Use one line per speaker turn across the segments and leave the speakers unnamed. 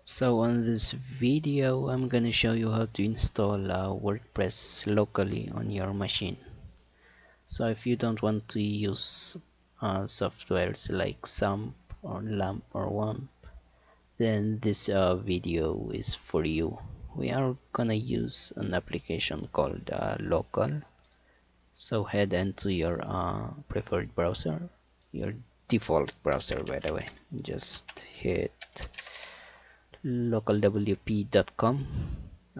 So on this video, I'm gonna show you how to install WordPress locally on your machine. So if you don't want to use softwares like SAMP or LAMP or WAMP, then this video is for you. We are gonna use an application called Local. So head into your preferred browser, your default browser by the way. Just hit localwp.com.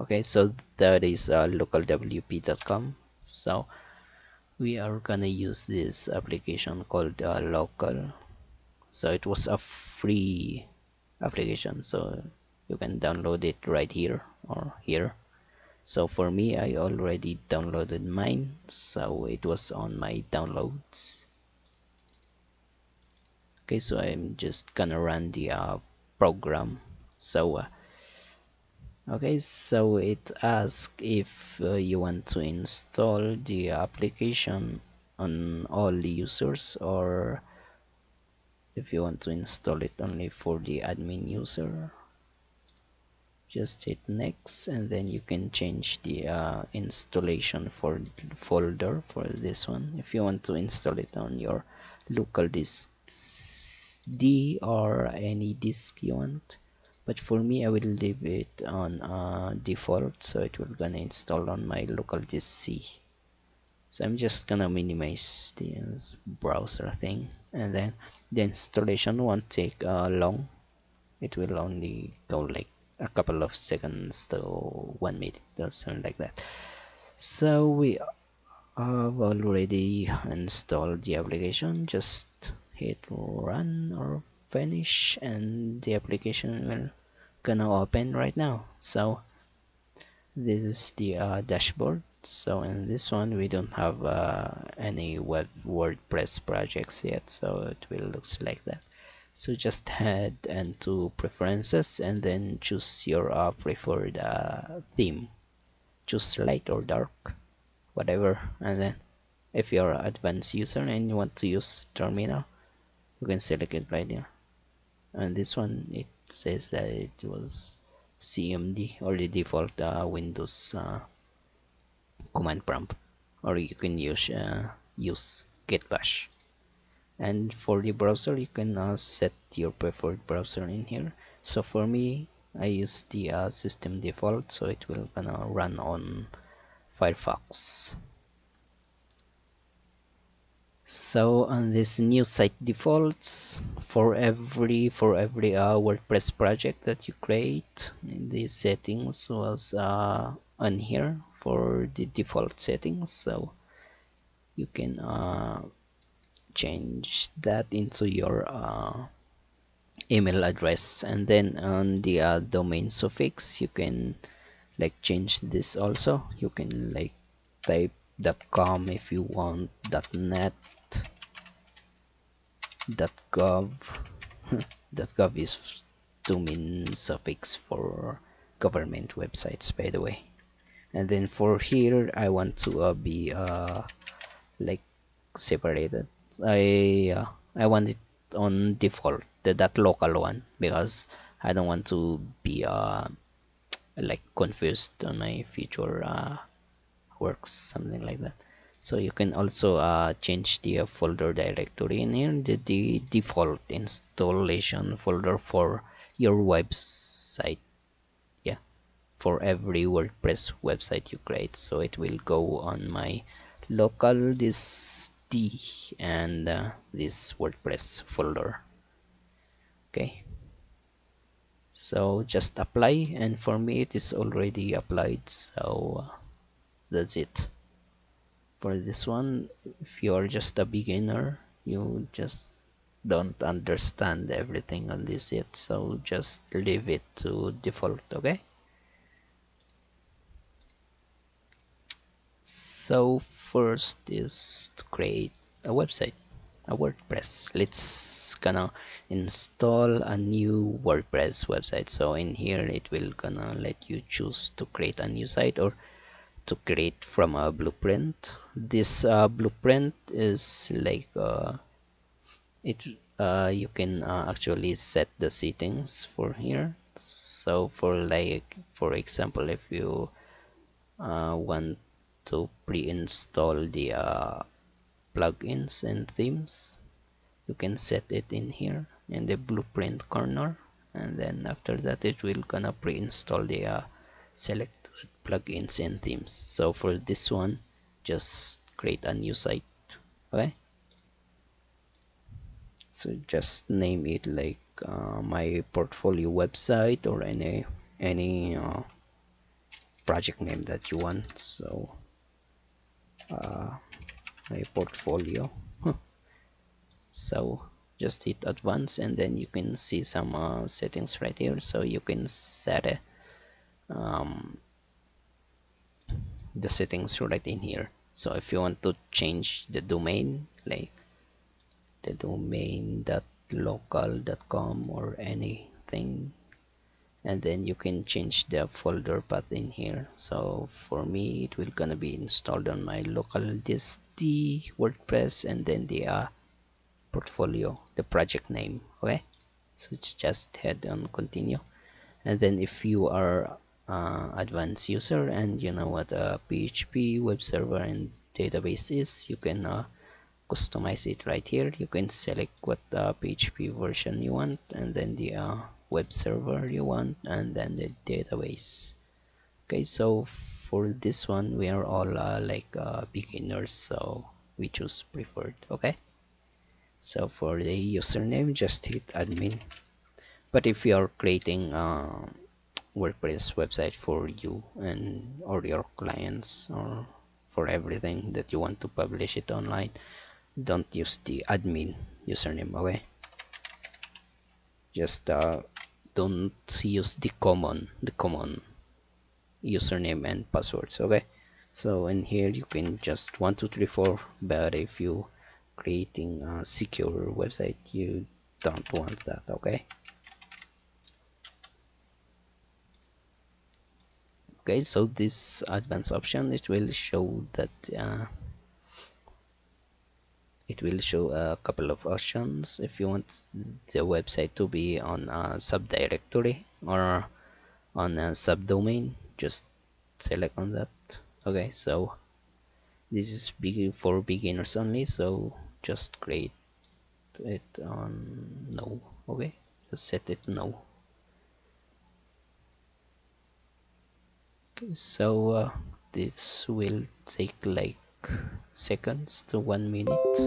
Okay, so that is localwp.com. So we are gonna use this application called Local. So it was a free application, so you can download it right here or here. So for me, I already downloaded mine, so it was on my downloads. Okay, so I'm just gonna run the program. So okay, so it asks if you want to install the application on all the users, or if you want to install it only for the admin user. Just hit next, and then you can change the installation for folder for this one if you want to install it on your local disk D or any disk you want. But for me, I will leave it on default, so it will gonna install on my local disk C. So I'm just gonna minimize the browser thing, and then the installation won't take long. It will only go like a couple of seconds to 1 minute or something like that. So we have already installed the application. Just hit run or finish, and the application will gonna open right now. So this is the dashboard. So in this one, we don't have any WordPress projects yet, so it will looks like that. So just head into preferences and then choose your preferred theme. Choose light or dark, whatever. And then if you're an advanced user and you want to use terminal, you can select it right here. And this one, it says that it was CMD or the default Windows command prompt, or you can use git bash. And for the browser, you can set your preferred browser in here. So for me, I use the system default, so it will gonna run on Firefox. So on this new site defaults, for every WordPress project that you create, these settings was on here for the default settings. So you can change that into your email address, and then on the domain suffix, you can like change this also. You can like type .com if you want, .net, .gov. .gov is domain suffix for government websites, by the way. And then for here, I want to be like separated. I want it on default, that local one, because I don't want to be like confused on my future works, something like that. So you can also change the folder directory in here, the default installation folder for your website. Yeah, for every WordPress website you create, so it will go on my local this D and this WordPress folder. Okay, so just apply, and for me it is already applied, so that's it for this one. If you're just a beginner, you just don't understand everything on this yet, so just leave it to default. Okay, so first is to create a website, a WordPress. Let's gonna install a new WordPress website. So in here it will gonna let you choose to create a new site or to create from a blueprint. This blueprint is like it you can actually set the settings for here. So for example, if you want to pre-install the plugins and themes, you can set it in here in the blueprint corner, and then after that it will gonna pre-install the selected plugins and themes. So for this one, just create a new site. Okay, so just name it like my portfolio website, or any project name that you want. So my portfolio. So just hit advance, and then you can see some settings right here. So you can set the settings right in here. So if you want to change the domain, like the domain.local.com or anything, and then you can change the folder path in here. So for me, it will gonna be installed on my local dist WordPress, and then the portfolio, the project name. Okay, so just head on continue. And then if you are advanced user and you know what a PHP web server and database is, you can customize it right here. You can select what PHP version you want, and then the web server you want, and then the database. Okay, so for this one, we are all beginners, so we choose preferred. Okay, so for the username, just hit admin. But if you are creating WordPress website for you and or your clients, or for everything that you want to publish it online, don't use the admin username. Okay, just don't use the common username and passwords. Okay, so in here you can just 1234, but if you creating a secure website, you don't want that. Okay, so this advanced option, it will show that it will show a couple of options. If you want the website to be on a subdirectory or on a subdomain, just select on that. Okay, so this is big for beginners only, so just create it on no. Okay, just set it no. Okay, so this will take like seconds to 1 minute.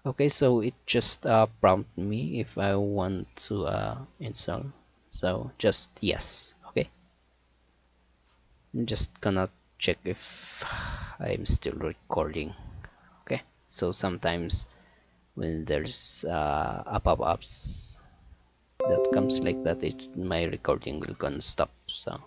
Okay, so it just prompt me if I want to install, so just yes. Okay, I'm just gonna check if I'm still recording. Okay, so sometimes when there's a pop-ups that comes like that, my recording will gonna stop. So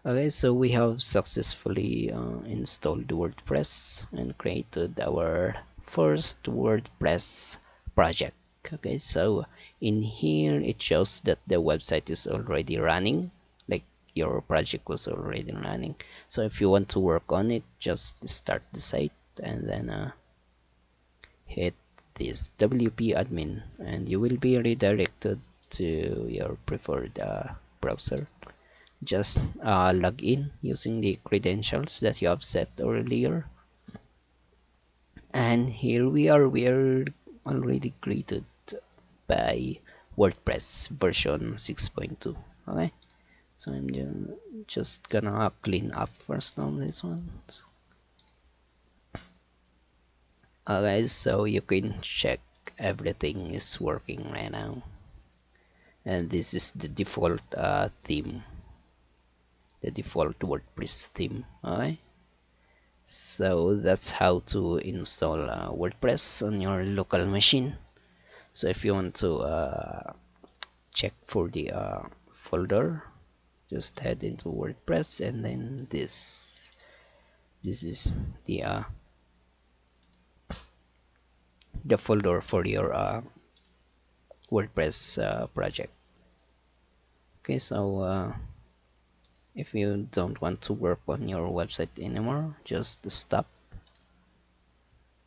okay, so we have successfully installed WordPress and created our first WordPress project. Okay, so in here it shows that the website is already running, like your project was already running. So if you want to work on it, just start the site, and then hit this WP admin, and you will be redirected to your preferred browser. Just log in using the credentials that you have set earlier, and here we are already greeted by WordPress version 6.2. Okay, so I'm just gonna clean up first on this one. Okay, so you can check everything is working right now, and this is the default theme, the default WordPress theme. Okay, so that's how to install WordPress on your local machine. So if you want to check for the folder, just head into WordPress, and then this is the folder for your WordPress project. Okay, so if you don't want to work on your website anymore, just stop.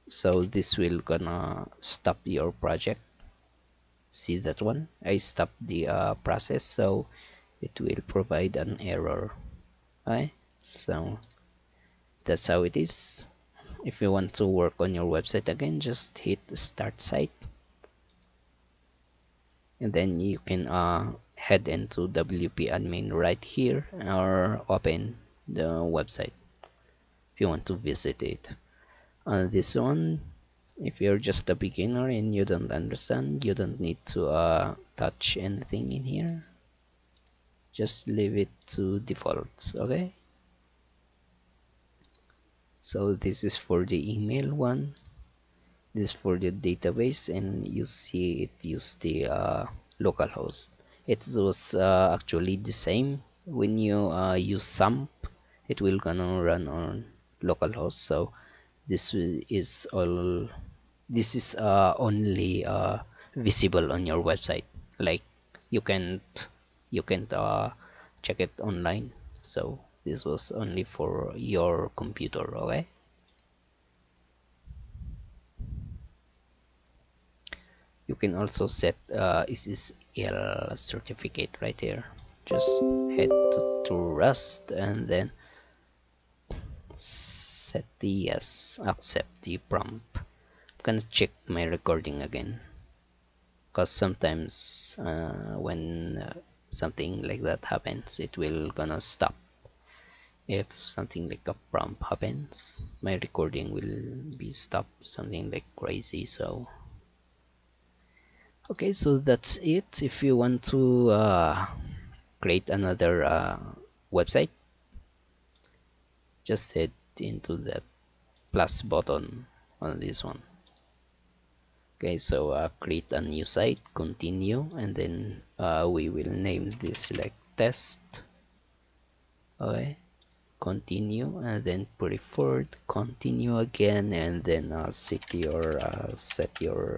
So this will gonna stop your project. see that one, I stopped the process, so it will provide an error. Okay, so that's how it is. If you want to work on your website again, just hit start site, and then you can head into WP admin right here, or open the website if you want to visit it. On this one, if you're just a beginner and you don't understand, you don't need to touch anything in here. Just leave it to default. Okay, so this is for the email one, this for the database, and you see it use the localhost. It was actually the same. When you use SAMP, it will gonna run on localhost. So this is all, this is only visible on your website. Like, you can't check it online. So this was only for your computer. Okay, you can also set SSL certificate right here. Just head to Rust and then set the yes, accept the prompt. I'm gonna check my recording again, because sometimes when something like that happens, it will gonna stop. If something like a prompt happens, my recording will be stopped, something like crazy. So okay, so that's it. If you want to create another website, just head into that plus button on this one. Okay, so create a new site, continue, and then we will name this like test. Okay, continue, and then preferred, continue again, and then set your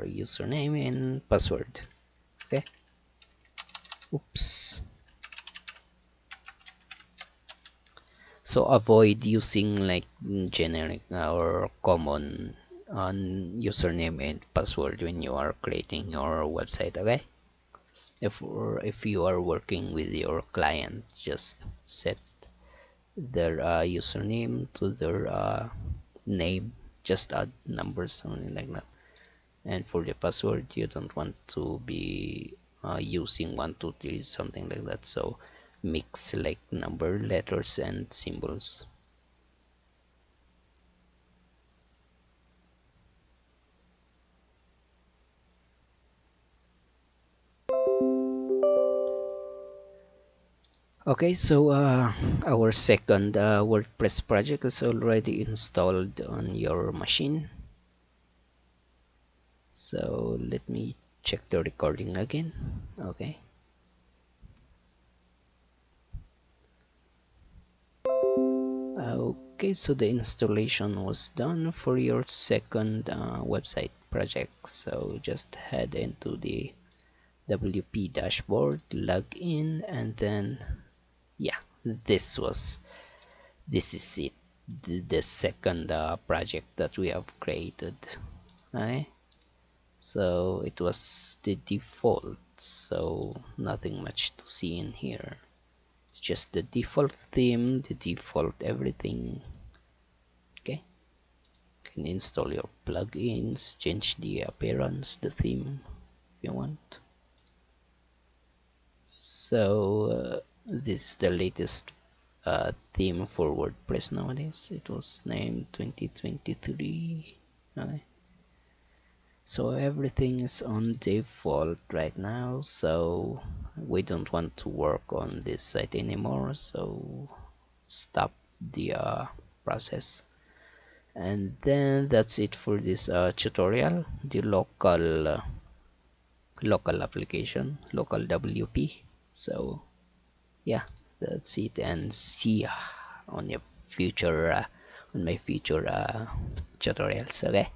username and password. Okay, oops. So avoid using like generic or common username and password when you are creating your website. Okay, if you are working with your client, just set their username to their name, just add numbers, something like that. And for the password, you don't want to be using 123, something like that. So mix like number, letters, and symbols. Okay, so our second WordPress project is already installed on your machine. So let me check the recording again. Okay, okay, so the installation was done for your second website project. So just head into the WP dashboard, log in, and then yeah, this is it, the second project that we have created. Okay, so it was the default, so nothing much to see in here. It's just the default theme, the default everything. Okay, you can install your plugins, change the appearance, the theme if you want. So this is the latest theme for WordPress nowadays. It was named 2023. Okay, so everything is on default right now, so we don't want to work on this site anymore, so stop the process. And then that's it for this tutorial, the local application, local WP. So yeah, that's it, and see ya on your future on my future tutorials. Okay.